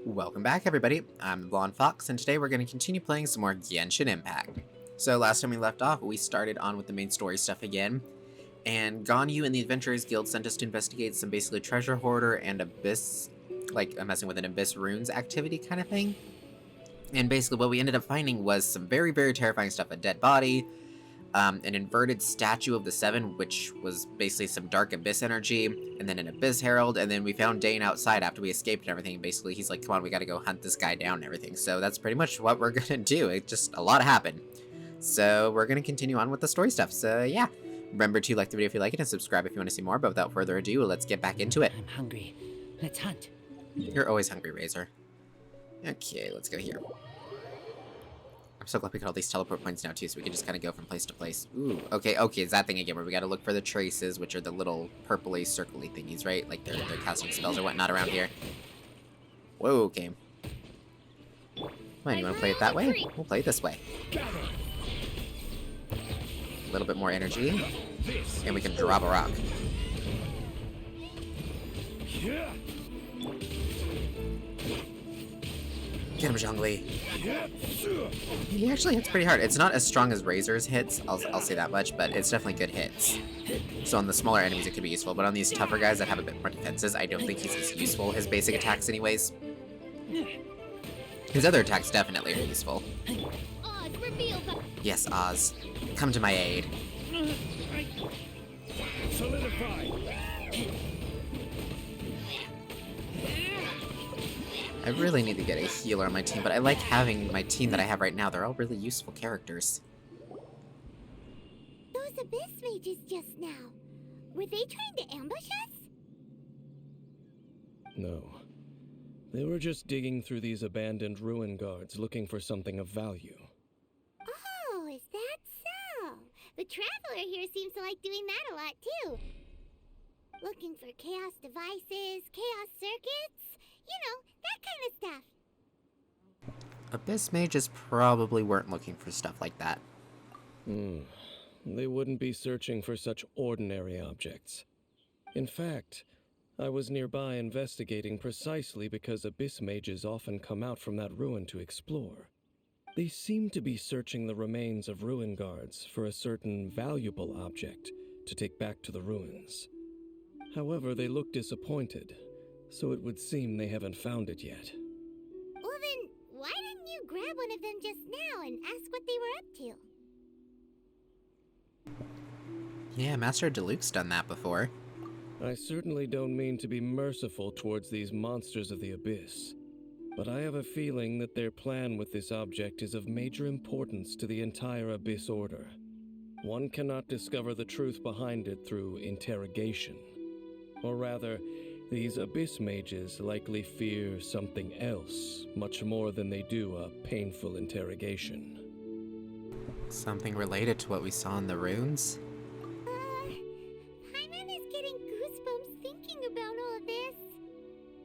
Welcome back, everybody. I'm Blonde Fox, and today we're going to continue playing some more Genshin Impact. So last time we left off, we started on with the main story stuff again, and Ganyu and the Adventurers Guild sent us to investigate some basically treasure hoarder and abyss, like messing with an abyss runes activity kind of thing. And basically what we ended up finding was some very, very terrifying stuff. A dead body, an inverted statue of the Seven, which was basically some dark abyss energy, and then an abyss herald, and then we found Dane outside after we escaped and everything. Basically, he's like, come on, we gotta go hunt this guy down and everything. So that's pretty much what we're gonna do. It just, a lot happened. So we're gonna continue on with the story stuff. So yeah, remember to like the video if you like it and subscribe if you want to see more, but without further ado, let's get back into it. I'm hungry. Let's hunt. You're always hungry, Razor. Okay, let's go here. I'm so glad we got all these teleport points now, too, so we can just kind of go from place to place. Ooh, okay, it's that thing again where we gotta look for the traces, which are the little purpley, circly thingies, right? Like, they're casting spells or whatnot around here. Whoa, okay. Fine, you wanna play it that way? We'll play it this way. A little bit more energy, and we can drop a rock. Get him, Zhongli. He actually hits pretty hard. It's not as strong as Razor's hits, I'll say that much, but it's definitely good hits. So on the smaller enemies it could be useful, but on these tougher guys that have a bit more defenses, I don't think he's as useful, his basic attacks anyways. His other attacks definitely are useful. Yes, Oz. Come to my aid. Solidify. I really need to get a healer on my team, but I like having my team that I have right now. They're all really useful characters. Those abyss mages just now. Were they trying to ambush us? No. They were just digging through these abandoned ruin guards looking for something of value. Oh, is that so? The Traveler here seems to like doing that a lot too. Looking for chaos devices, chaos circuits, you know, that kind of stuff. Abyss mages probably weren't looking for stuff like that. They wouldn't be searching for such ordinary objects. In fact, I was nearby investigating precisely because abyss mages often come out from that ruin to explore. They seem to be searching the remains of ruin guards for a certain valuable object to take back to the ruins. However, they look disappointed, so it would seem they haven't found it yet. Well then, why didn't you grab one of them just now and ask what they were up to? Yeah, Master Diluc's done that before. I certainly don't mean to be merciful towards these monsters of the abyss, but I have a feeling that their plan with this object is of major importance to the entire Abyss Order. One cannot discover the truth behind it through interrogation. Or rather, these abyss mages likely fear something else, much more than they do a painful interrogation. Something related to what we saw in the runes? Paimon is getting goosebumps thinking about all of this.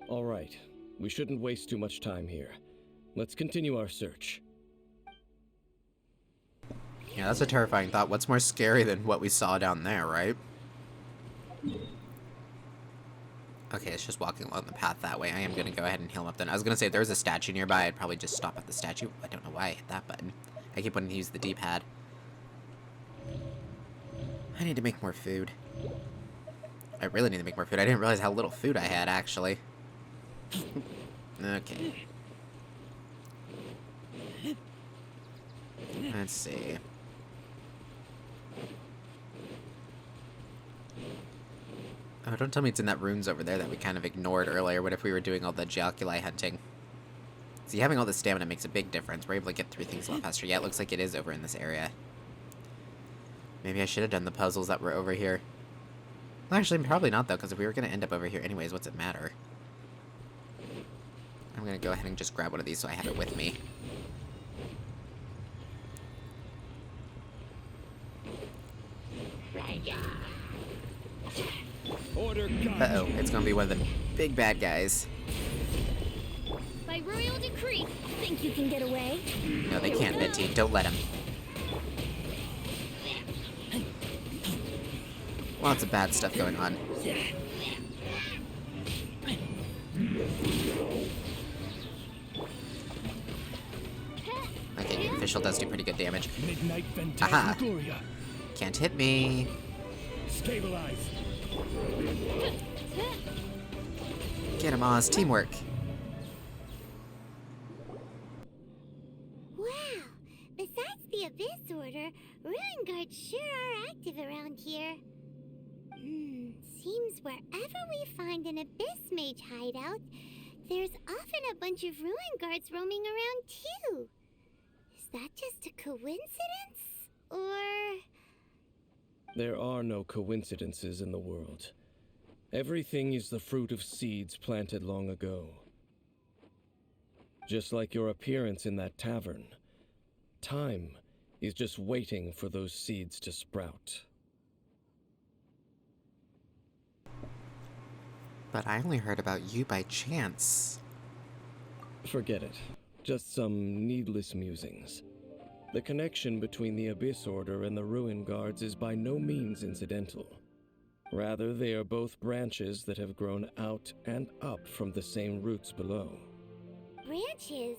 All right, we shouldn't waste too much time here. Let's continue our search. Yeah, that's a terrifying thought. What's more scary than what we saw down there, right? Okay, it's just walking along the path that way. I am going to go ahead and heal him up then. I was going to say, if there was a statue nearby, I'd probably just stop at the statue. I don't know why I hit that button. I keep wanting to use the D-pad. I need to make more food. I really need to make more food. I didn't realize how little food I had, actually. Okay. Let's see. Oh, don't tell me it's in that runes over there that we kind of ignored earlier. What if we were doing all the Geoculi hunting? See, having all the stamina makes a big difference. We're able to get through things a lot faster. Yeah, it looks like it is over in this area. Maybe I should have done the puzzles that were over here. Well, actually, probably not, though, because if we were going to end up over here anyways, what's it matter? I'm going to go ahead and just grab one of these so I have it with me. Uh-oh, it's gonna be one of the big bad guys. By royal decree, think you can get away? No, they can't, Betty. Don't let him. Lots of bad stuff going on. Beneficial does do pretty good damage. Midnight Aha. Phantasmagoria. Can't hit me. Stabilize. Get him, Oz. Teamwork. Wow! Besides the Abyss Order, Ruin Guards sure are active around here. Seems wherever we find an Abyss Mage hideout, there's often a bunch of Ruin Guards roaming around too. Is that just a coincidence? Or... There are no coincidences in the world. Everything is the fruit of seeds planted long ago. Just like your appearance in that tavern, time is just waiting for those seeds to sprout. But I only heard about you by chance. Forget it. Just some needless musings. The connection between the Abyss Order and the Ruin Guards is by no means incidental. Rather, they are both branches that have grown out and up from the same roots below. branches?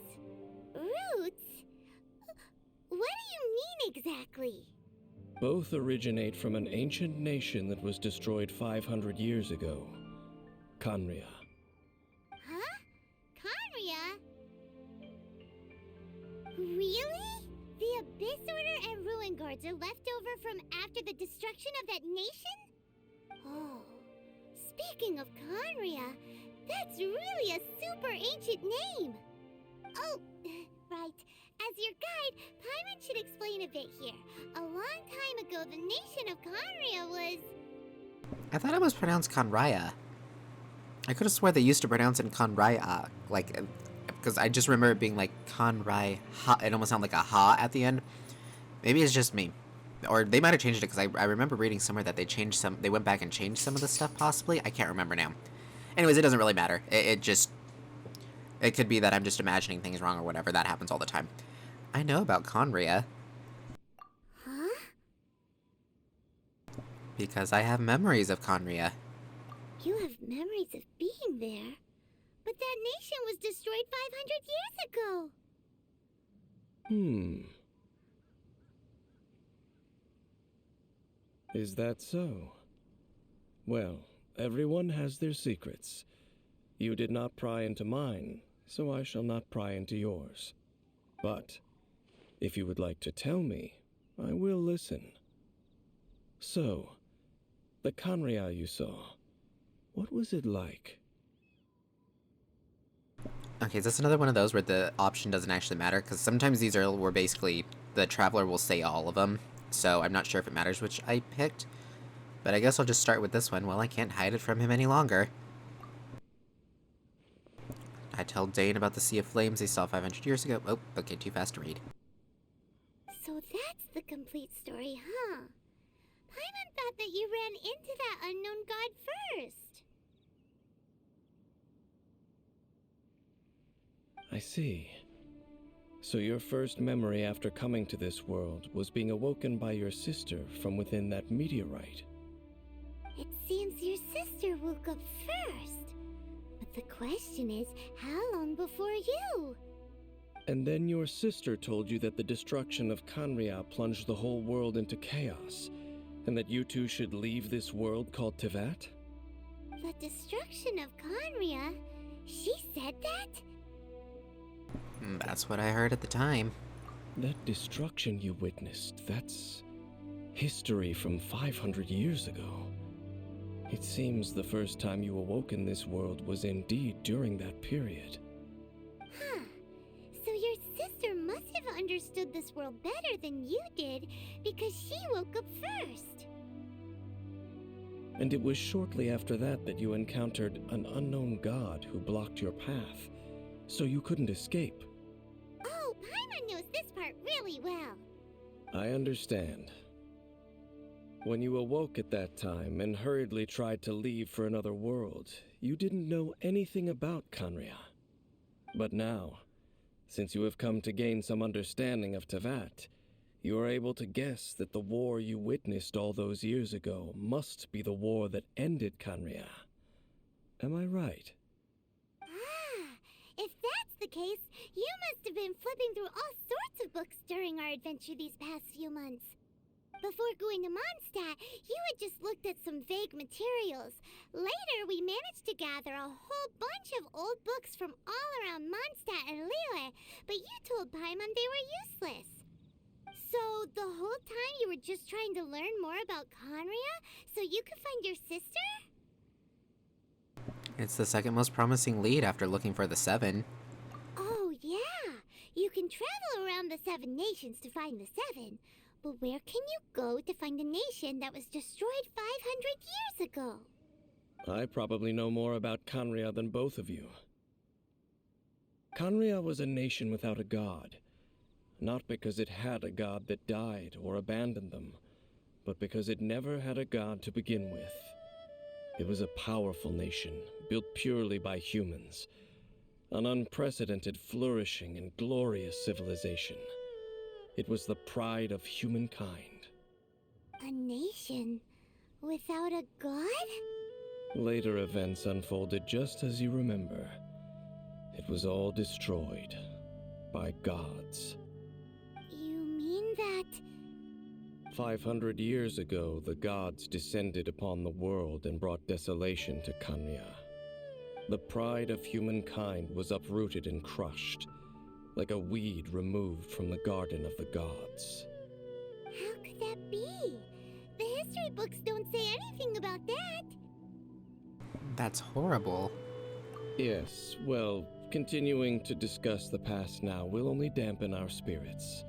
Roots? What do you mean exactly? Both originate from an ancient nation that was destroyed 500 years ago. Khaenri'ah. Huh? Khaenri'ah? Really? The Abyss Order and Ruin Guards are left over from after the destruction of that nation? Oh, speaking of Khaenri'ah, that's really a super ancient name. Oh, right. As your guide, Paimon should explain a bit here. A long time ago, the nation of Khaenri'ah was... I thought it was pronounced Khaenri'ah. I could have swore they used to pronounce it Khaenri'ah, like, because I just remember it being like Khaenri'ah. It almost sounded like a ha at the end. Maybe it's just me. Or they might have changed it, because I remember reading somewhere that they went back and changed some of the stuff, possibly. I can't remember now. Anyways, it doesn't really matter. It could be that I'm just imagining things wrong or whatever. That happens all the time. I know about Khaenri'ah Huh? because I have memories of Khaenri'ah. You have memories of being there. But that nation was destroyed 500 years ago. Is that so? Well, everyone has their secrets. You did not pry into mine, so I shall not pry into yours. But, if you would like to tell me, I will listen. So, the Khaenri'ah you saw, what was it like? Okay, is this another one of those where the option doesn't actually matter? Because sometimes these are where basically the traveler will say all of them. So I'm not sure if it matters which I picked. But I guess I'll just start with this one. Well, I can't hide it from him any longer. I tell Dane about the Sea of Flames they saw 500 years ago. Oh, okay, too fast to read. So that's the complete story, huh? Paimon thought that you ran into that unknown god first. I see. So your first memory after coming to this world was being awoken by your sister from within that meteorite. It seems your sister woke up first. But the question is, how long before you? And then your sister told you that the destruction of Khaenri'ah plunged the whole world into chaos, and that you two should leave this world called Teyvat? The destruction of Khaenri'ah? She said that? That's what I heard at the time. That destruction you witnessed, that's history from 500 years ago. It seems the first time you awoke in this world was indeed during that period. Huh. So your sister must have understood this world better than you did, because she woke up first. And it was shortly after that that you encountered an unknown god who blocked your path, so you couldn't escape. Oh, Paimon knows this part really well. I understand. When you awoke at that time and hurriedly tried to leave for another world, you didn't know anything about Khaenri'ah. But now, since you have come to gain some understanding of Teyvat, you are able to guess that the war you witnessed all those years ago must be the war that ended Khaenri'ah. Am I right? Ah, if that's the case, you must have been flipping through all sorts of books during our adventure these past few months. Before going to Mondstadt, you had just looked at some vague materials. Later, we managed to gather a whole bunch of old books from all around Mondstadt and Lille, but you told Paimon they were useless. So, the whole time you were just trying to learn more about Conria so you could find your sister? It's the second most promising lead after looking for the 7. Oh, yeah. You can travel around the 7 nations to find the 7. But where can you go to find a nation that was destroyed 500 years ago? I probably know more about Conria than both of you. Conria was a nation without a god. Not because it had a god that died or abandoned them, but because it never had a god to begin with. It was a powerful nation, built purely by humans. An unprecedented, flourishing, and glorious civilization. It was the pride of humankind. A nation without a god? Later events unfolded just as you remember. It was all destroyed by gods. You mean that... 500 years ago, the gods descended upon the world and brought desolation to Conria. The pride of humankind was uprooted and crushed, like a weed removed from the garden of the gods. How could that be? The history books don't say anything about that. That's horrible. Yes, well, continuing to discuss the past now will only dampen our spirits.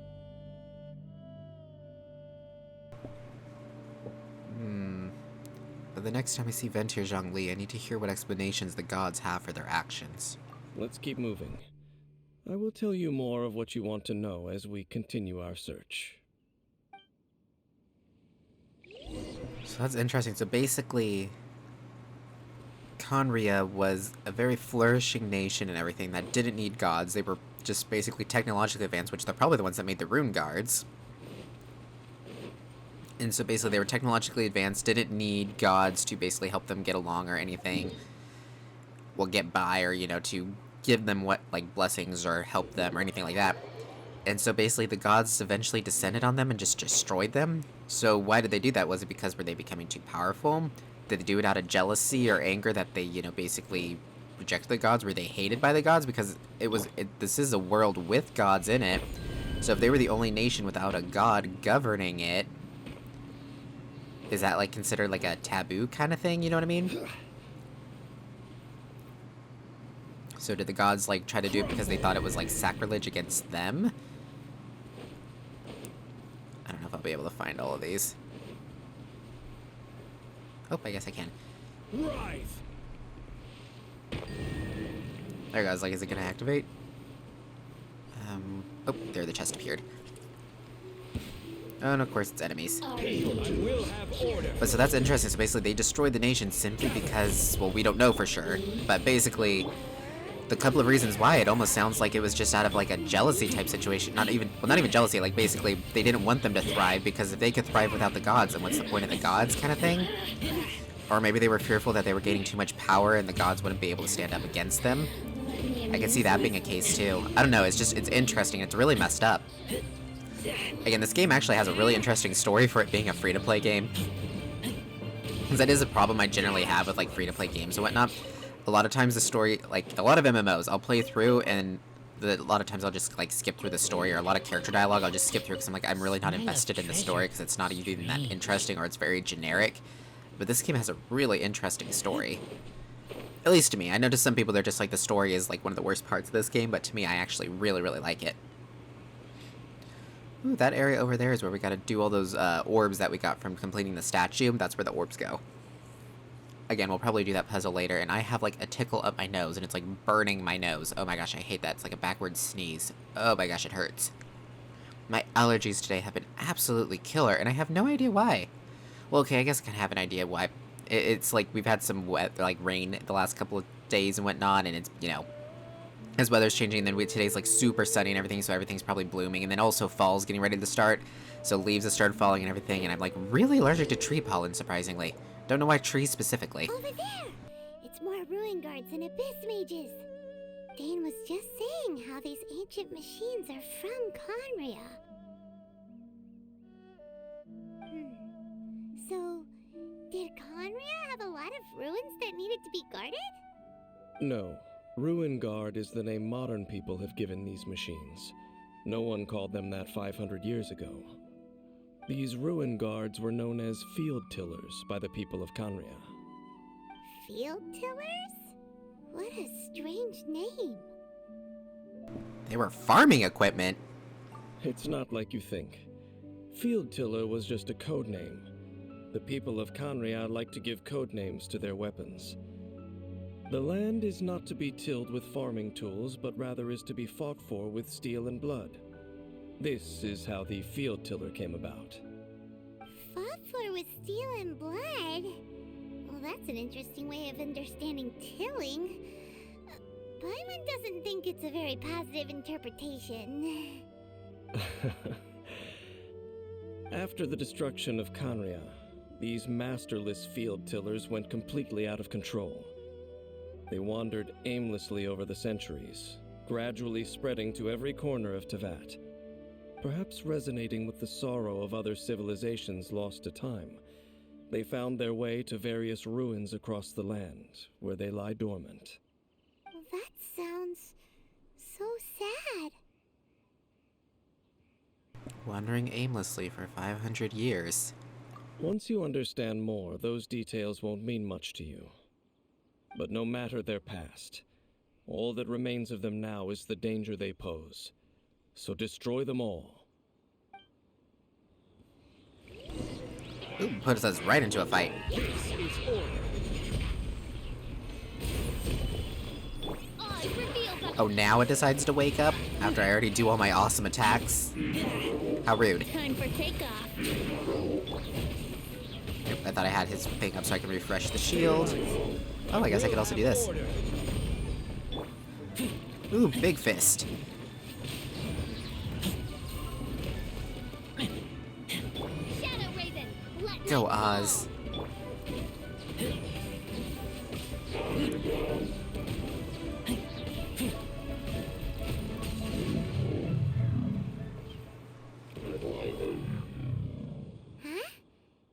But the next time I see Ventir Zhongli, I need to hear what explanations the gods have for their actions. Let's keep moving. I will tell you more of what you want to know as we continue our search. So that's interesting. So basically, Conria was a very flourishing nation and everything that didn't need gods. They were just basically technologically advanced, which they're probably the ones that made the rune guards. And so basically they were technologically advanced, didn't need gods to basically help them get along or anything. Well, get by or, you know, to give them what, like, blessings or help them or anything like that. And so basically the gods eventually descended on them and just destroyed them. So why did they do that? Was it because were they becoming too powerful? Did they do it out of jealousy or anger that they, you know, basically rejected the gods? Were they hated by the gods? Because this is a world with gods in it. So if they were the only nation without a god governing it, is that, like, considered, like, a taboo kind of thing? You know what I mean? So did the gods, like, try to do it because they thought it was, like, sacrilege against them? I don't know if I'll be able to find all of these. Oh, I guess I can. Rise! There it goes. Like, is it gonna activate? Oh, there the chest appeared. Oh, and of course it's enemies. But so that's interesting. So basically they destroyed the nation simply because, well, we don't know for sure, but basically the couple of reasons why, it almost sounds like it was just out of, like, a jealousy type situation. Not even jealousy, like, basically they didn't want them to thrive, because if they could thrive without the gods, then what's the point of the gods kind of thing? Or maybe they were fearful that they were gaining too much power and the gods wouldn't be able to stand up against them. I can see that being a case too. I don't know, it's interesting. It's really messed up. Again, this game actually has a really interesting story for it being a free-to-play game. Because that is a problem I generally have with, like, free-to-play games and whatnot. A lot of times the story, like, a lot of MMOs, I'll play through and a lot of times I'll just, like, skip through the story, or a lot of character dialogue I'll just skip through because I'm like, I'm really not invested in the story because it's not even that interesting or it's very generic. But this game has a really interesting story. At least to me. I know to some people they're just like, the story is, like, one of the worst parts of this game, but to me I actually really, really like it. Ooh, that area over there is where we gotta do all those orbs that we got from completing the statue. That's where the orbs go. Again, we'll probably do that puzzle later, and I have, like, a tickle up my nose, and it's, like, burning my nose. Oh my gosh, I hate that. It's like a backward sneeze. Oh my gosh, it hurts. My allergies today have been absolutely killer, and I have no idea why. Well, okay, I guess I kind of have an idea why. It's like we've had some wet, like, rain the last couple of days and whatnot, and it's, you know, as weather's changing, and then today's, like, super sunny and everything, so everything's probably blooming, and then also fall's getting ready to start, so leaves have started falling and everything, and I'm, like, really allergic to tree pollen, surprisingly. Don't know why trees specifically. Over there! It's more ruin guards and abyss mages. Dane was just saying how these ancient machines are from Conria. So, did Conria have a lot of ruins that needed to be guarded? No. Ruin Guard is the name modern people have given these machines. No one called them that 500 years ago. These Ruin Guards were known as Field Tillers by the people of Conria. Field tillers? What a strange name. They were farming equipment. It's not like you think. Field Tiller was just a code name. The people of Conria like to give code names to their weapons. The land is not to be tilled with farming tools, but rather is to be fought for with steel and blood. This is how the Field Tiller came about. Fought for with steel and blood? Well, that's an interesting way of understanding tilling. Paimon doesn't think it's a very positive interpretation. After the destruction of Conria, these masterless field tillers went completely out of control. They wandered aimlessly over the centuries, gradually spreading to every corner of Tevat. Perhaps resonating with the sorrow of other civilizations lost to time, they found their way to various ruins across the land, where they lie dormant. That sounds so sad. Wandering aimlessly for 500 years. Once you understand more, those details won't mean much to you. But no matter their past, all that remains of them now is the danger they pose. So destroy them all. Ooh, puts us right into a fight. Oh, now it decides to wake up? After I already do all my awesome attacks? How rude. Time for takeoff. Yep, I thought I had his thing up so I can refresh the shield. Oh, I guess I could also do this. Ooh, big fist. Shadow Raven, let Go, Oz. Huh?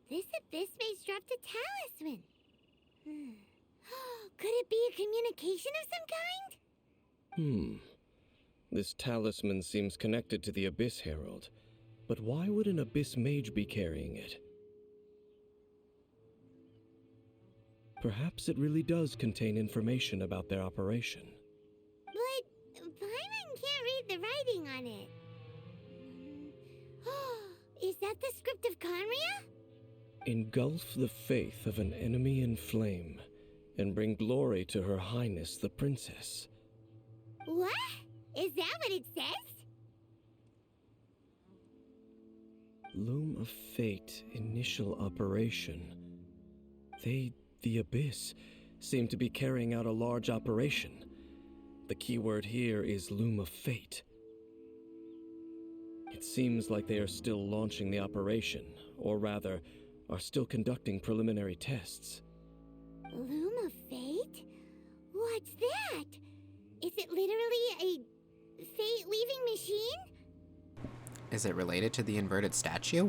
This abyss maze dropped a talisman. Could it be a communication of some kind? This talisman seems connected to the Abyss Herald. But why would an Abyss Mage be carrying it? Perhaps it really does contain information about their operation. But Paimon can't read the writing on it. Is that the script of Conria? Engulf the faith of an enemy in flame, and bring glory to Her Highness the Princess. What? Is that what it says? Loom of Fate, initial operation. They, the Abyss, seem to be carrying out a large operation. The keyword here is Loom of Fate. It seems like they are still launching the operation, or rather, are still conducting preliminary tests. Loom of Fate? What's that? Is it literally a fate-leaving machine? Is it related to the inverted statue?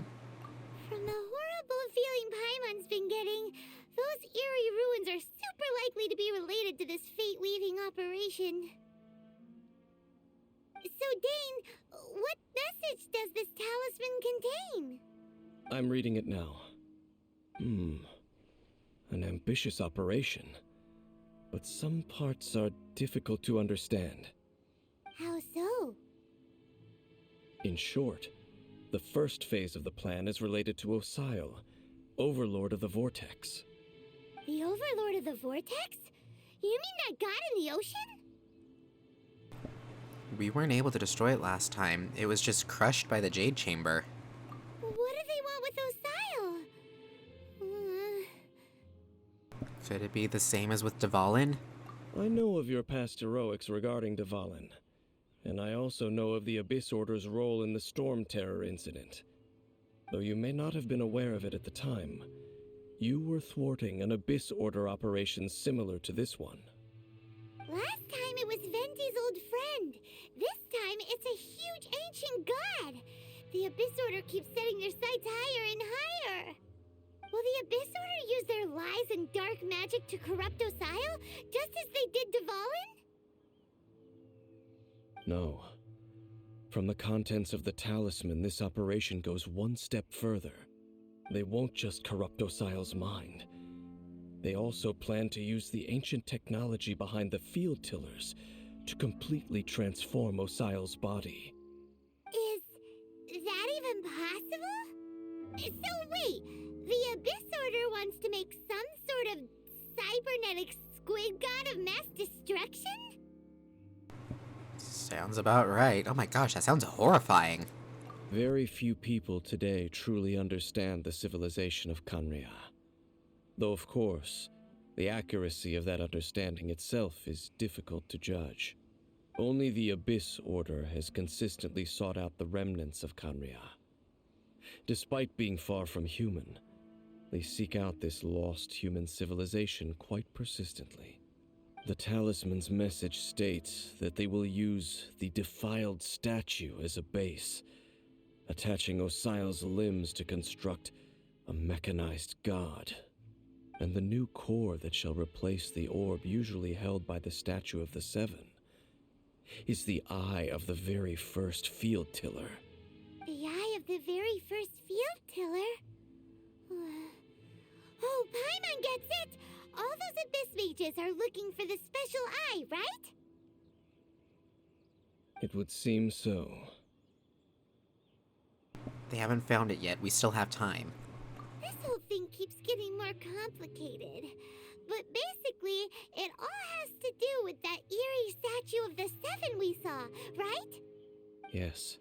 From the horrible feeling Paimon's been getting, those eerie ruins are super likely to be related to this fate-leaving operation. So, Dane, what message does this talisman contain? I'm reading it now. An ambitious operation. But some parts are difficult to understand. How so? In short, the first phase of the plan is related to Osial, Overlord of the Vortex. The Overlord of the Vortex? You mean that god in the ocean? We weren't able to destroy it last time. It was just crushed by the Jade Chamber. What do they want with Osial? Could it be the same as with Dvalin? I know of your past heroics regarding Dvalin, and I also know of the Abyss Order's role in the Storm Terror incident. Though you may not have been aware of it at the time, you were thwarting an Abyss Order operation similar to this one. Last time it was Venti's old friend. This time it's a huge ancient god. The Abyss Order keeps setting their sights higher and higher. Will the Abyss Order use their lies and dark magic to corrupt Osile, just as they did Dvalin? No. From the contents of the talisman, this operation goes one step further. They won't just corrupt Osile's mind. They also plan to use the ancient technology behind the field tillers to completely transform Osile's body. Is that even possible? So wait, the Abyss Order wants to make some sort of cybernetic squid god of mass destruction? Sounds about right. Oh my gosh, that sounds horrifying. Very few people today truly understand the civilization of Khaenri'ah. Though, of course, the accuracy of that understanding itself is difficult to judge. Only the Abyss Order has consistently sought out the remnants of Khaenri'ah. Despite being far from human, they seek out this lost human civilization quite persistently. The talisman's message states that they will use the defiled statue as a base, attaching Osile's limbs to construct a mechanized god. And the new core that shall replace the orb usually held by the Statue of the Seven is the eye of the very first field tiller. The eye of the very first field tiller? Oh, Paimon gets it! All those Abyss mages are looking for the special eye, right? It would seem so. They haven't found it yet. We still have time. This whole thing keeps getting more complicated. But basically, it all has to do with that eerie statue of the Seven we saw, right? Yes.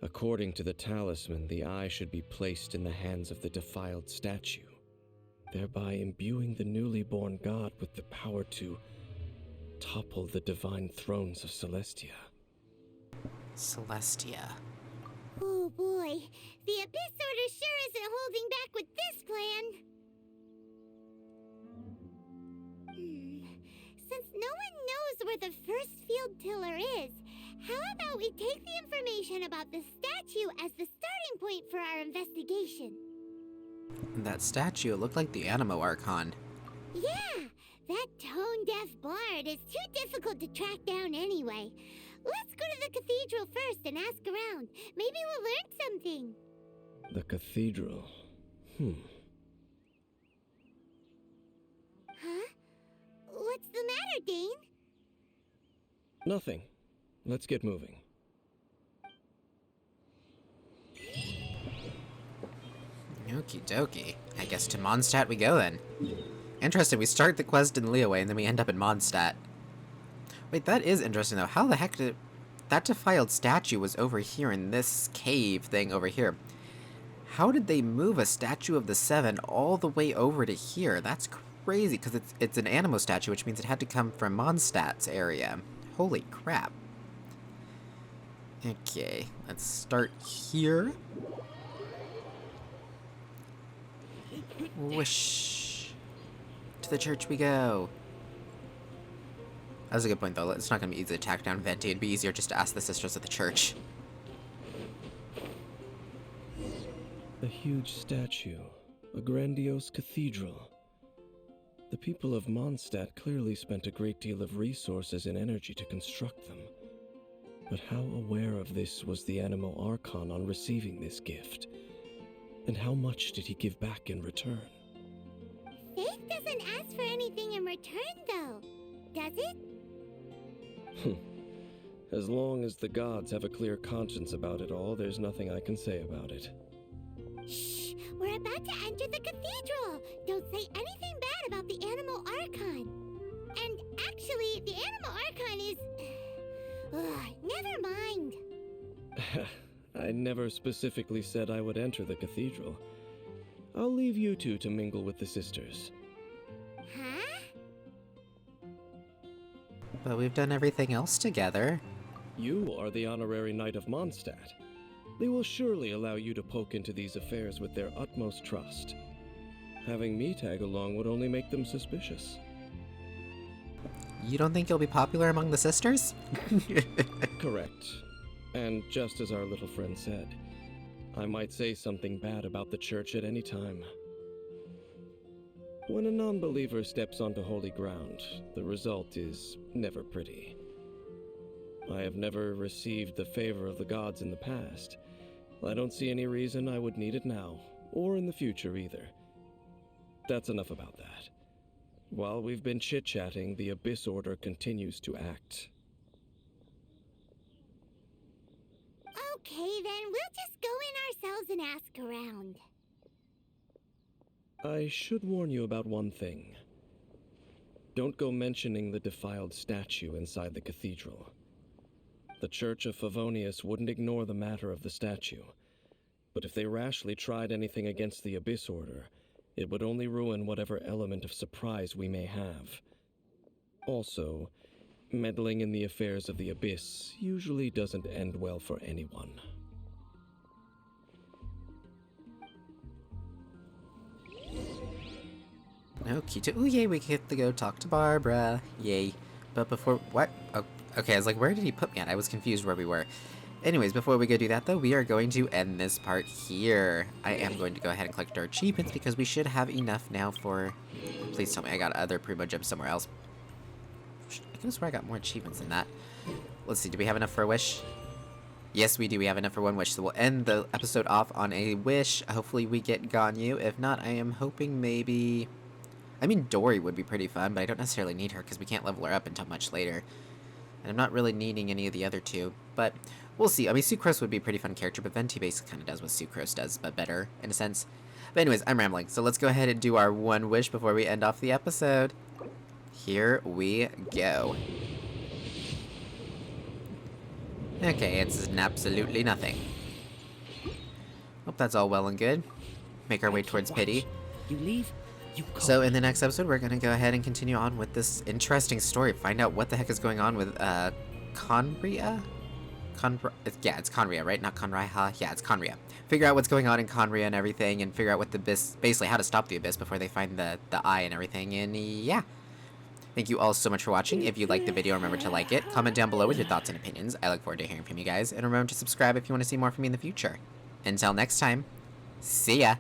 According to the talisman, the eye should be placed in the hands of the defiled statue, thereby imbuing the newly born god with the power to topple the divine thrones of Celestia. Celestia. Oh boy, the Abyss Order sure isn't holding back with this plan. Since no one knows where the first field tiller is, how about we take the information about the statue as the starting point for our investigation? And that statue looked like the Animo Archon. Yeah, that tone-deaf bard is too difficult to track down anyway. Let's go to the cathedral first and ask around. Maybe we'll learn something. The cathedral. Huh? What's the matter, Dane? Nothing. Let's get moving. Okie dokie. I guess to Mondstadt we go then. Interesting, we start the quest in Liyue and then we end up in Mondstadt. Wait, that is interesting though. How the heck did... That defiled statue was over here in this cave thing over here. How did they move a statue of the Seven all the way over to here? That's crazy, because it's an Animo statue, which means it had to come from Mondstadt's area. Holy crap. Okay, let's start here. Whoosh. To the church we go. That's a good point, though. It's not going to be easy to track down Venti. It'd be easier just to ask the sisters of the church. A huge statue. A grandiose cathedral. The people of Mondstadt clearly spent a great deal of resources and energy to construct them. But how aware of this was the Animo Archon on receiving this gift? And how much did he give back in return? Faith doesn't ask for anything in return, though. Does it? As long as the gods have a clear conscience about it all, there's nothing I can say about it. Shh! We're about to enter the cathedral! Don't say anything bad about the Animo Archon! And actually, the Animo Archon is... never mind! I never specifically said I would enter the cathedral. I'll leave you two to mingle with the sisters. Huh? But we've done everything else together. You are the honorary knight of Mondstadt. They will surely allow you to poke into these affairs with their utmost trust. Having me tag along would only make them suspicious. You don't think you'll be popular among the sisters? Correct. And just as our little friend said, I might say something bad about the church at any time. When a non-believer steps onto holy ground, the result is never pretty. I have never received the favor of the gods in the past. I don't see any reason I would need it now, or in the future either. That's enough about that. While we've been chit-chatting, the Abyss Order continues to act. Okay, then we'll just go in ourselves and ask around. I should warn you about one thing. Don't go mentioning the defiled statue inside the cathedral. The Church of Favonius wouldn't ignore the matter of the statue, but if they rashly tried anything against the Abyss Order, it would only ruin whatever element of surprise we may have. Also, meddling in the affairs of the Abyss usually doesn't end well for anyone. Okay, ooh, yay, we get to go talk to Barbara. Yay. But before, what? Oh, okay, I was like, where did he put me at? I was confused where we were. Anyways, before we go do that, though, we are going to end this part here. I am going to go ahead and collect our achievements because we should have enough now for... Please tell me I got other Primo Gems somewhere else. I could swear I got more achievements than that. Let's see, do we have enough for a wish? Yes, we do. We have enough for one wish, so we'll end the episode off on a wish. Hopefully we get Ganyu. If not, I am hoping maybe... I mean, Dory would be pretty fun, but I don't necessarily need her because we can't level her up until much later. And I'm not really needing any of the other two, but we'll see. I mean, Sucrose would be a pretty fun character, but Venti basically kind of does what Sucrose does, but better, in a sense. But anyways, I'm rambling, so let's go ahead and do our one wish before we end off the episode. Here we go. Okay, it's absolutely nothing. Hope that's all well and good. Make our way towards Pity. You leave, you call. So in the next episode, we're going to go ahead and continue on with this interesting story. Find out what the heck is going on with Conria? Yeah, it's Conria, right? Not Conraiha. Yeah, it's Conria. Figure out what's going on in Conria and everything, and figure out what the Abyss, basically how to stop the Abyss before they find the eye and everything, and yeah. Thank you all so much for watching. If you liked the video, remember to like it. Comment down below with your thoughts and opinions. I look forward to hearing from you guys, and remember to subscribe if you want to see more from me in the future. Until next time, see ya!